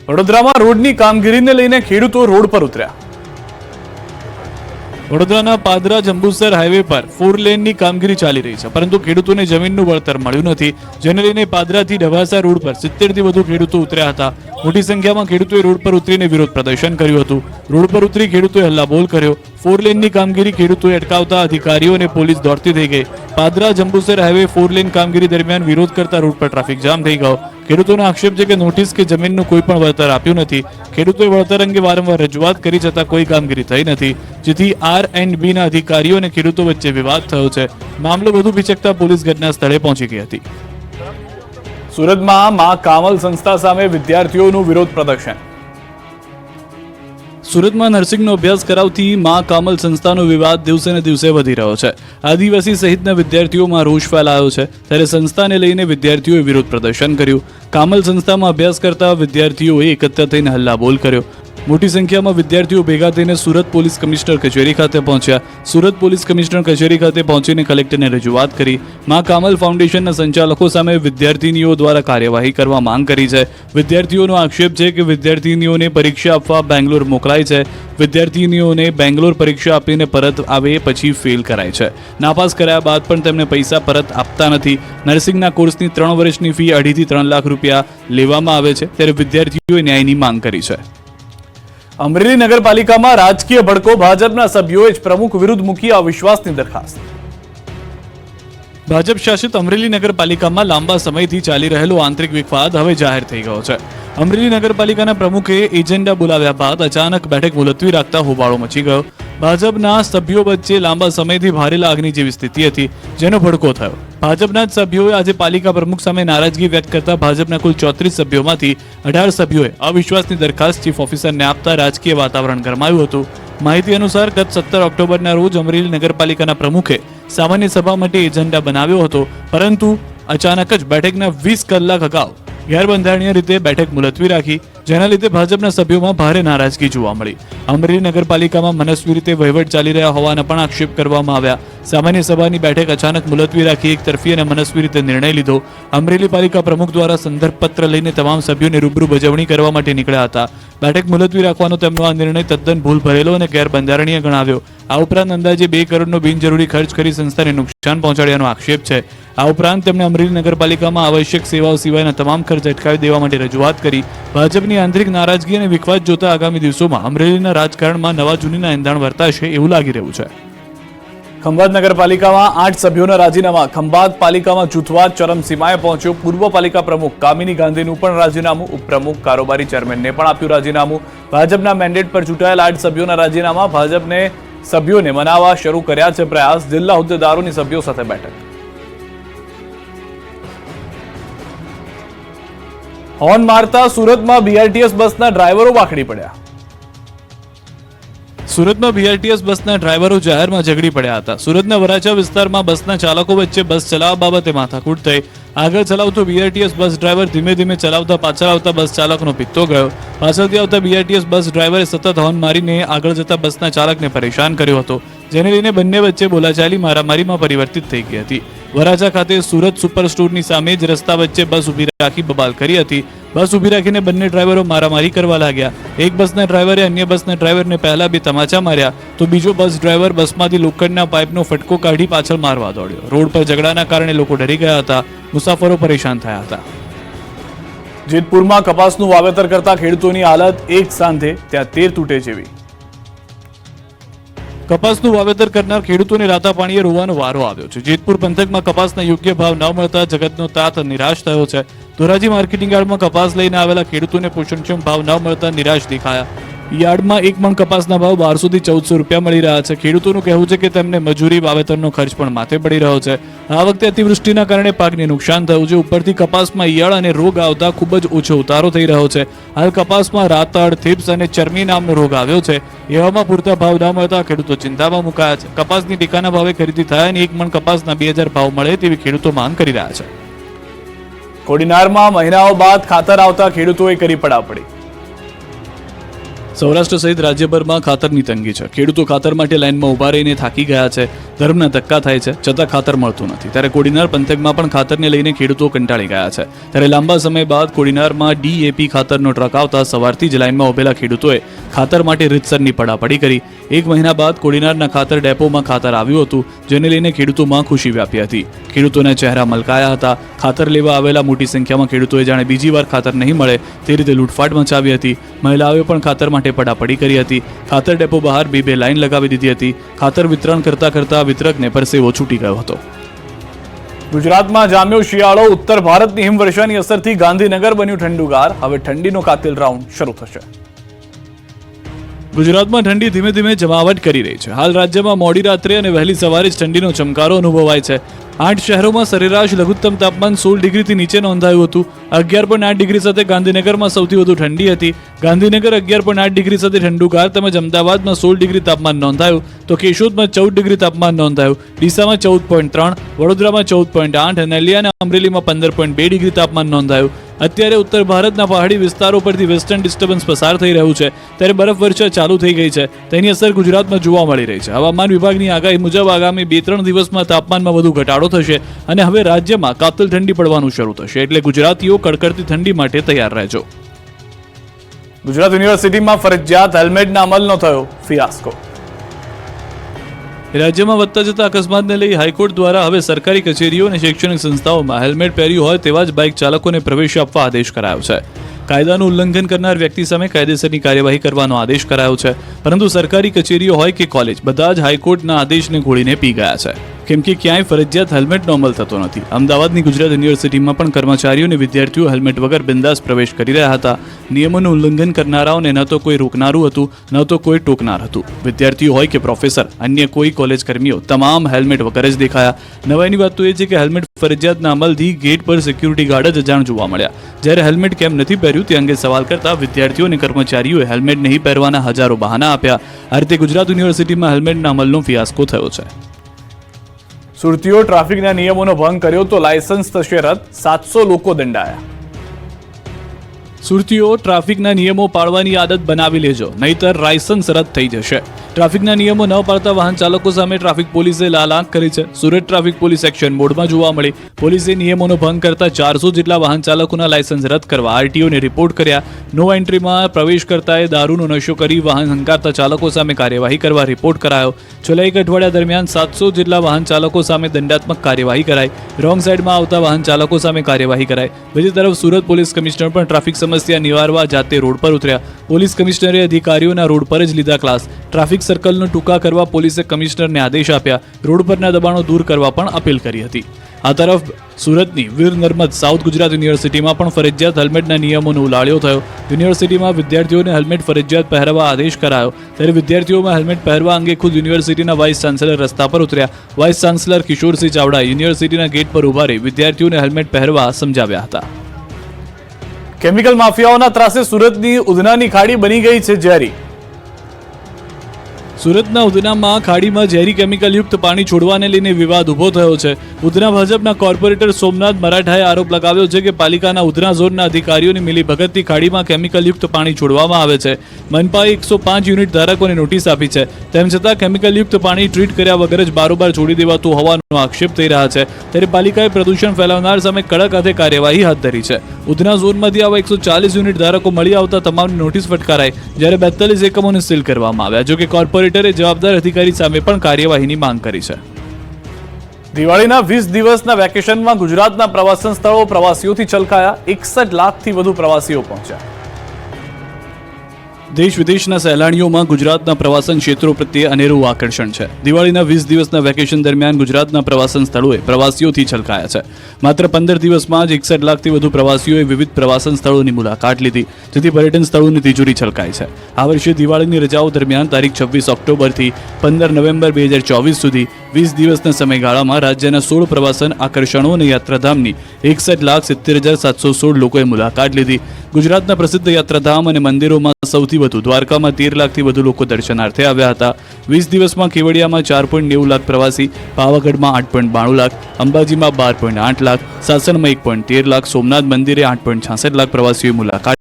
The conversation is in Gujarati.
વડોદરામાં રોડની કામગીરીને લઈને ખેડૂતો રોડ પર ઉતર્યા। વડોદરાના પાદરા જંબુસર હાઈવે પર 4 લેનની કામગીરી ચાલી રહી છે, પરંતુ ખેડૂતોને જમીનનું વળતર મળ્યું નથી, જેને લઈને પાદરાથી ઢવાસા રોડ પર 70 થી વધુ ખેડૂતો ઉતર્યા હતા। મોટી સંખ્યામાં ખેડૂતોએ રોડ પર ઉતરીને વિરોધ પ્રદર્શન કર્યું હતું। રોડ પર ઉતરી ખેડૂતોએ હલ્લાબોલ કર્યો। 4 લેનની કામગીરી ખેડૂતોએ અટકાવતા અધિકારીઓ અને પોલીસ દોડતી થઈ ગઈ। પાદરા જંબુસર હાઈવે 4 લેન કામગીરી દરમિયાન વિરોધ કરતા રોડ પર ટ્રાફિક જામ થઈ ગયો। ખેડૂતોનો આક્ષેપ છે કે નોટિસ કે જમીનનું કોઈ પણ વળતર આપ્યું નથી। ખેડૂતોએ વળતર અંગે વારંવાર રજૂઆત કરી છતાં કોઈ કામગીરી થઈ નથી, જેથી R&Bના અધિકારીઓ અને ખેડૂતો વચ્ચે વિવાદ થયો છે। મામલો વધુ ભીચકતા પોલીસ ઘટના સ્થળે પહોંચી ગઈ હતી। સુરતમાં મા કામલ સંસ્થા સામે વિદ્યાર્થીઓનું વિરોધ પ્રદર્શન। સુરતમાં નર્સિંગનો અભ્યાસ કરાવતી મા કામલ સંસ્થાનો વિવાદ દિવસે ને દિવસે વધી રહ્યો છે। આદિવાસી સહિતના વિદ્યાર્થીઓમાં રોષ ફેલાયો છે, ત્યારે સંસ્થાને લઈને વિદ્યાર્થીઓએ વિરોધ પ્રદર્શન કર્યું। કામલ સંસ્થામાં અભ્યાસ કરતા વિદ્યાર્થીઓએ એકત્ર થઈને હલ્લાબોલ કર્યો। મોટી સંખ્યામાં વિદ્યાર્થીઓ ભેગા થઈને સુરત પોલીસ કમિશનર કચેરી ખાતે પહોંચ્યા। સુરત પોલીસ કમિશનર કચેરી ખાતે પહોંચીને કલેક્ટરને રજૂઆત કરી। મા કામલ ફાઉન્ડેશનના સંચાલકો સામે વિદ્યાર્થીનીઓ દ્વારા કાર્યવાહી કરવા માંગ કરી છે। વિદ્યાર્થીઓનો આક્ષેપ છે કે વિદ્યાર્થીનીઓને પરીક્ષા આપવા બેંગ્લોર મોકલાય છે। વિદ્યાર્થીનીઓને બેંગ્લોર પરીક્ષા આપીને પરત આવે પછી ફેલ કરાય છે। નાપાસ કર્યા બાદ પણ તેમને પૈસા પરત આપતા નથી। નર્સિંગના કોર્સની 3 વર્ષની ફી 2.5 થી 3 લાખ રૂપિયા લેવામાં આવે છે, ત્યારે વિદ્યાર્થીઓએ ન્યાયની માંગ કરી છે। અમરેલી નગરપાલિકામાં રાજકીય ભડકો। ભાજપના સભ્યોએ જ પ્રમુખ વિરુદ્ધ મૂકી અવિશ્વાસની દરખાસ્ત। ભાજપ શાસિત અમરેલી નગરપાલિકામાં લાંબા સમયથી ચાલી રહેલો આંતરિક વિવાદ હવે જાહેર થઈ ગયો છે। અમરેલી નગરપાલિકાના પ્રમુખે એજન્ડા બોલાવ્યા બાદ અચાનક બેઠક મુલતવી રાખતા હોબાળો મચી ગયો। ભાજપના સભ્યો વચ્ચે લાંબા સમયથી ભારે લાગણી જેવી સ્થિતિ હતી, જેનો ભડકો થયો। ભાજપના જ સભ્યોએ આજે પાલિકા પ્રમુખ સામે નારાજગી વ્યક્ત કરતા ભાજપના કુલ 34 સભ્યોમાંથી 18 સભ્યોએ અવિશ્વાસની દરખાસ્ત ચીફ ઓફિસરને આપતા રાજકીય વાતાવરણ ગરમાયું હતું। માહિતી અનુસાર ગત 17 ઓક્ટોબરના રોજ અમરેલી નગરપાલિકાના પ્રમુખે સામાન્ય સભા માટે એજન્ડા બનાવ્યો હતો, પરંતુ અચાનક જ બેઠકના 20 કલાક અગાઉ ગેરબંધારણીય રીતે બેઠક મુલતવી રાખી, જેના લીધે ભાજપના સભ્યોમાં ભારે નારાજગી જોવા મળી। અમરેલી નગરપાલિકામાં મનસ્વી રીતે વહીવટ ચાલી રહ્યા હોવાના પણ આક્ષેપ કરવામાં આવ્યા। સામાન્ય સભાની બેઠક અચાનક મુલતવી રાખી એકતરફી અને મનસ્વી રીતે નિર્ણય લીધો। અમરેલી પાલિકા પ્રમુખ દ્વારા સંદર્ભ પત્ર લઈને તમામ સભ્યોને રૂબરૂ બજવણી કરવા માટે નીકળ્યા હતા। બેઠક મુલતવી રાખવાનો તેમનો આ નિર્ણય તદ્દન ભૂલ ભરેલો અને ગેરબંધારણીય ગણાવ્યો। આ ઉપરાંત અંદાજે 2 કરોડનો બિનજરૂરી ખર્ચ કરી સંસ્થાને નુકસાન પહોંચાડ્યાનો આક્ષેપ છે। આ ઉપરાંત તેમણે અમરેલી નગરપાલિકામાં આવશ્યક સેવાઓ સિવાયના તમામ ખર્ચ અટકાવી દેવા માટે રજૂઆત કરી। ભાજપની આંતરિક નારાજગી અને વિખવાદ જોતા આગામી દિવસોમાં અમરેલીના રાજકારણમાં નવા જૂનીના એંધાણ વર્તાશે એવું લાગી રહ્યું છે। ખંભાત નગરપાલિકામાં 8 સભ્યોના રાજીનામા। ખંભાત પાલિકામાં જૂથવાદ ચરમસીમાએ પહોંચ્યો। પૂર્વ પાલિકા પ્રમુખ કામિની ગાંધીનું પણ રાજીનામું। ઉપપ્રમુખ કારોબારી ચેરમેનને પણ આપ્યું રાજીનામું। ભાજપના મેન્ડેટ પર ચૂંટાયેલા 8 સભ્યોના રાજીનામા। ભાજપને સભ્યોને મનાવવા શરૂ કર્યા છે પ્રયાસ। જિલ્લા હોદ્દેદારોની સભ્યો સાથે બેઠક। હોર્ન મારતા સુરતમાં BRTS બસના ડ્રાઈવરો વાખડી પડ્યા। સુરતમાં BRTS બસના ડ્રાઈવરો જાહેરમાં ઝઘડી પડ્યા હતા। સુરતના વરાછા વિસ્તારમાં બસના ચાલકો વચ્ચે બસ ચલાવવા બાબતે માથાકૂટ થઈ। આગળ ચલાવતો BRTS બસ ડ્રાઈવર ધીમે ધીમે ચલાવતા પાછળ આવતા બસ ચાલકનો પિત્તો ગયો। પાછળથી આવતા BRTS બસ ડ્રાઈવરે સતત હોર્ન મારીને આગળ જતા બસના ચાલકને પરેશાન કર્યો હતો, જેને લઈને બંને વચ્ચે બોલાચાલી મારામારીમાં પરિવર્તિત થઈ ગઈ હતી। વરાછા ખાતે સુરત સુપર સ્ટોરની સામે જ રસ્તા વચ્ચે બસ ઊભી રાખી બબાલ કરી હતી। બસ ઊભી રાખીને બંને ડ્રાઈવરો મારામારી કરવા લાગ્યા। એક બસના ડ્રાઈવરે અન્ય બસના ડ્રાઈવરને પહેલા 2 તમાચા માર્યા, તો બીજો બસ ડ્રાઈવર બસમાંથી લોખંડના પાઇપનો ફટકો કાઢી પાછળ મારવા દોડ્યો। રોડ પર ઝઘડાના કારણે લોકો ડરી ગયા હતા, મુસાફરો પરેશાન થયા હતા। જેતપુરમાં કપાસનું વાવેતર કરતા ખેડૂતોની હાલત એક સાંધે ત્યાં તેર તૂટે જેવી। કપાસનું વાવેતર કરનાર ખેડૂતોને રાતા પાણીએ રોવાનો વારો આવ્યો છે। જેતપુર પંથકમાં કપાસના યોગ્ય ભાવ ન મળતા જગતનો તાત નિરાશ થયો છે। ધોરાજી માર્કેટિંગ યાર્ડમાં કપાસ લઈને આવેલા ખેડૂતોને પોષણક્ષમ ભાવ ન મળતા નિરાશ દેખાયા। યાર્ડમાં 1 મણ કપાસના ભાવ 1200 થી 1400 રૂપિયા મળી રહ્યા છે। ખેડૂતોનું કહેવું છે કે તેમને મજૂરી વાવેતરનો ખર્ચ પણ માથે પડી રહ્યો છે। આ વખતે અતિવૃષ્ટિના કારણે પાકને નુકસાન થયું છે। ઉપરથી કપાસમાં ઈયળ અને રોગ આવતા ખૂબ જ ઓછો ઉતારો થઈ રહ્યો છે। હાલ કપાસમાં રાતડ, થીપ્સ અને ચરમી નામનો રોગ આવ્યો છે। એવામાં પૂરતા ભાવ ન મળતા ખેડૂતો ચિંતામાં મુકાયા છે। કપાસની ટેકાના ભાવે ખરીદી થાય અને 1 મણ કપાસના 2000 ભાવ મળે તેવી ખેડૂતો માંગ કરી રહ્યા છે। કોડીનારમાં મહિનાઓ બાદ ખાતર આવતા ખેડૂતોએ કરી પડાપડી। સૌરાષ્ટ્ર સહિત રાજ્યભરમાં ખાતરની તંગી છે. ખેડૂતો ખાતર માટે લાઇનમાં ઊભા રહીને થાકી ગયા છે. ધર્મના ધક્કા થાય છે, છતાં ખાતર મળતું નથી. ત્યારે કોડીનાર પંથકમાં પણ ખાતરને લઈને ખેડૂતો કંટાળી ગયા છે. ત્યારે લાંબા સમય બાદ કોડીનારમાં ડીએપી ખાતરનો ટ્રક આવતા સવારથી જ લાઇનમાં ઉભેલા ખેડૂતોએ ખાતર માટે રીતસરની પડાપડી કરી. 1 મહિના બાદ કોડીનારના ખાતર ડેપોમાં ખાતર આવ્યું હતું, જેને લઈને ખેડૂતોમાં ખુશી વ્યાપી હતી. ખેડૂતોના ચહેરા મલકાયા હતા. ખાતર લેવા આવેલા મોટી સંખ્યામાં ખેડૂતોએ જાણે બીજી વાર ખાતર નહીં મળે તે રીતે લૂંટફાટ મચાવી હતી. મહિલાઓએ પણ ખાતર માટે પડાપડી કરી હતી. ખાતર ડેપો બહાર બે લાઈન લગાવી દીધી હતી. ખાતર વિતરણ કરતા વિતરકને પરસેવો છૂટી ગયો હતો. ગુજરાતમાં જામ્યો શિયાળો. ઉત્તર ભારતની હિમવર્ષાની અસરથી ગાંધીનગર બન્યું ઠંડુગાર. હવે ઠંડીનો કાતિલ રાઉન્ડ શરૂ થશે. ગુજરાતમાં ઠંડી ધીમે ધીમે જમાવટ કરી રહી છે. હાલ રાજ્યમાં મોડી રાત્રે અને વહેલી સવારે જ ઠંડીનો ચમકારો અનુભવાય છે. 8 શહેરોમાં સરેરાશ લઘુત્તમ તાપમાન 16 ડિગ્રીથી નીચે નોંધાયું હતું. 11.8 ડિગ્રી સાથે ગાંધીનગરમાં સૌથી વધુ ઠંડી હતી. ગાંધીનગર 11.8 ડિગ્રી સાથે ઠંડુગાર તેમજ અમદાવાદમાં 16 ડિગ્રી તાપમાન નોંધાયું, તો કેશોદમાં 14 ડિગ્રી તાપમાન નોંધાયું. ડીસામાં 14.3, વડોદરામાં 14.8 અને નલિયા અને અમરેલીમાં 15.2 ડિગ્રી તાપમાન નોંધાયું. અત્યારે ઉત્તર ભારતના પહાડી વિસ્તારો પરથી વેસ્ટર્ન ડિસ્ટર્બન્સ પસાર થઈ રહ્યું છે, ત્યારે બરફવર્ષા ચાલુ થઈ ગઈ છે. તેની અસર ગુજરાતમાં જોવા મળી રહી છે. હવામાન વિભાગની આગાહી મુજબ આગામી 2-3 દિવસમાં તાપમાનમાં વધુ ઘટાડો થશે અને હવે રાજ્યમાં કાતિલ ઠંડી પડવાનું શરૂ થશે. એટલે ગુજરાતીઓ કડકડતી ઠંડી માટે તૈયાર રહેજો. ગુજરાત યુનિવર્સિટીમાં ફરજિયાત હેલ્મેટના અમલનો થયો ફિયાસ્કો. રાજ્યમાં વધતા જતા અકસ્માતને લઈ હાઈકોર્ટ દ્વારા હવે સરકારી કચેરીઓ અને શૈક્ષણિક સંસ્થાઓમાં હેલ્મેટ પહેર્યું હોય તેવા જ બાઇક ચાલકોને પ્રવેશ આપવા આદેશ કરાયો છે. કાયદાનું ઉલ્લંઘન કરનાર વ્યક્તિ સામે કાયદેસરની કાર્યવાહી કરવાનો આદેશ કરાયો છે. પરંતુ સરકારી કચેરીઓ હોય કે કોલેજ, બધા જ હાઈકોર્ટના આદેશને ઘોળીને પી ગયા છે, કેમ કે ક્યાંય ફરજિયાત હેલ્મેટનો અમલ થતો નથી. અમદાવાદની ગુજરાત યુનિવર્સિટીમાં પણ કર્મચારીઓ અને વિદ્યાર્થીઓ હેલ્મેટ વગર બિંદાસ પ્રવેશ કરી રહ્યા હતા. નિયમોનું ઉલ્લંઘન કરનારાઓને ન તો કોઈ રોકનારું હતું, ન તો કોઈ ટોકનાર હતું. વિદ્યાર્થીઓ હોય કે પ્રોફેસર, અન્ય કોઈ કોલેજ કર્મીઓ તમામ હેલ્મેટ વગર જ દેખાયા. નવાઈની વાત તો એ છે કે હેલ્મેટ ફરજિયાતના અમલથી ગેટ પર સિક્યુરિટી ગાર્ડ જ અજાણ જોવા મળ્યા. જ્યારે હેલ્મેટ કેમ નથી પહેર્યું તે અંગે સવાલ કરતા વિદ્યાર્થીઓ અને કર્મચારીઓએ હેલ્મેટ નહીં પહેરવાના હજારો બહાના આપ્યા. આ રીતે ગુજરાત યુનિવર્સિટીમાં હેલ્મેટના અમલનો ફિયાસ્કો થયો છે. સુરતીઓ ટ્રાફિકના નિયમોનો ભંગ કર્યો તો લાયસન્સ થશે રદ. 700 લોકો દંડાયા. સુરતીઓ ટ્રાફિકના નિયમો પાળવાની આદત બનાવી લેજો, નહીતર લાયસન્સ રદ થઈ જશે. ટ્રાફિકના નિયમો ન પાળતા વાહન ચાલકો સામે ટ્રાફિક પોલીસે લાલ આંખ કરી છે. સુરત ટ્રાફિક પોલીસ એક્શન મોડમાં જોવા મળી. પોલીસે નિયમોનો ભંગ કરતા 400 જેટલા વાહન ચાલકોના લાયસન્સ રદ કરવા આરટીઓને રિપોર્ટ કર્યા. નો એન્ટ્રીમાં પ્રવેશ કરતાએ દારૂનો નશો કરી વાહન હંકારતા ચાલકો સામે કાર્યવાહી કરવા રિપોર્ટ કરાયો. છેલ્લા 1 અઠવાડિયા દરમિયાન 700 જેટલા વાહન ચાલકો સામે દંડાત્મક કાર્યવાહી કરાઈ. રોંગ સાઈડમાં આવતા વાહન ચાલકો સામે કાર્યવાહી કરાઈ. બીજી તરફ સુરત પોલીસ કમિશનર પણ ટ્રાફિક સમસ્યા નિવારવા જાતે રોડ પર ઉતર્યા. પોલીસ કમિશનરે અધિકારીઓના રોડ પર જ લીધા ક્લાસ. ટ્રાફિક સર્કલનો ટૂંકા કરવા પોલીસે કમિશનરને આદેશ આપ્યા. રોડ પરના દબાણો દૂર કરવા પણ અપીલ કરી હતી. આ તરફ સુરતની વીર નર્મદ સાઉથ ગુજરાત યુનિવર્સિટીમાં પણ ફરજિયાત હેલ્મેટના નિયમોનો ઉલાળ્યો થયો. યુનિવર્સિટીમાં વિદ્યાર્થીઓને હેલ્મેટ ફરજિયાત પહેરવા આદેશ કરાયો. ત્યારે વિદ્યાર્થીઓમાં હેલ્મેટ પહેરવા અંગે ખુદ યુનિવર્સિટીના વાઇસ ચાન્સેલર રસ્તા પર ઉતર્યા. વાઇસ ચાન્સેલર કિશોરસિંહ ચાવડાએ યુનિવર્સિટીના ગેટ પર ઉભા રહી વિદ્યાર્થીઓને હેલ્મેટ પહેરવા સમજાવ્યા હતા. કેમિકલ માફિયાઓના ત્રાસે સુરતની ઉધનાની ખાડી બની ગઈ છે ઝેરી. સુરતના ઉધનામાં ખાડીમાં ઝેરી કેમિકલયુક્ત પાણી છોડવાને લઈને વિવાદ ઊભો થયો છે. ઉધના ભાજપના કોર્પોરેટર સોમનાથ મરાઠાએ આરોપ લગાવ્યો છે કે પાલિકાના ઉધના ઝોનના અધિકારીઓની મિલીભગતથી ખાડીમાં કેમિકલયુક્ત પાણી છોડવામાં આવે છે. મનપાએ 105 યુનિટ ધારકોને નોટિસ આપી છે. તેમ છતાં કેમિકલયુક્ત પાણી ટ્રીટ કર્યા વગર જ બારોબાર છોડી દેવાતું હોવાનો આક્ષેપ થઈ રહ્યા છે. ત્યારે પાલિકાએ પ્રદૂષણ ફેલાવનાર સામે કડક હાથે કાર્યવાહી હાથ ધરી છે. ઉધના ઝોનમાંથી આવા 140 યુનિટ ધારકો મળી આવતા તમામને નોટિસ ફટકારાઈ, જ્યારે 42 એકમોને સીલ કરવામાં આવ્યા. જોકે કોર્પોરેટરે જવાબદાર અધિકારી સામે પણ કાર્યવાહીની માંગ કરી છે. દિવાળીના 20 દિવસના વેકેશનમાં ગુજરાતના પ્રવાસન સ્થળો પ્રવાસીઓથી છલકાયા. 61 લાખથી વધુ પ્રવાસીઓ પહોંચ્યા. દેશ વિદેશના સહેલાણીઓમાં ગુજરાતના પ્રવાસન ક્ષેત્રો પ્રત્યે અનેરું આકર્ષણ છે. દિવાળીના 20 દિવસના વેકેશન દરમિયાન ગુજરાતના પ્રવાસન સ્થળોએ પ્રવાસીઓથી છલકાયા છે. માત્ર 15 દિવસમાં જ 61 લાખથી વધુ પ્રવાસીઓએ વિવિધ પ્રવાસન સ્થળોની મુલાકાત લીધી, જેથી પર્યટન સ્થળોની તિજોરી છલકાઈ છે. આ વર્ષે દિવાળીની રજાઓ દરમિયાન તારીખ 26 ઓક્ટોબરથી 15 નવેમ્બર 2024 સુધી 20 દિવસના સમયગાળામાં રાજ્યના 16 પ્રવાસન આકર્ષણો અને યાત્રાધામની 61,70,716 લોકોએ મુલાકાત લીધી. ગુજરાતના પ્રસિદ્ધ યાત્રાધામ અને મંદિરોમાં સૌથી વધુ દ્વારકામાં 13 લાખથી વધુ લોકો દર્શનાર્થે આવ્યા હતા. 20 દિવસમાં કેવડિયામાં 4.90 લાખ પ્રવાસી, પાવાગઢમાં 8.92 લાખ, અંબાજીમાં 12.8 લાખ, સાસણમાં 1.13 લાખ, સોમનાથ મંદિરે 8.66 લાખ પ્રવાસીઓએ મુલાકાત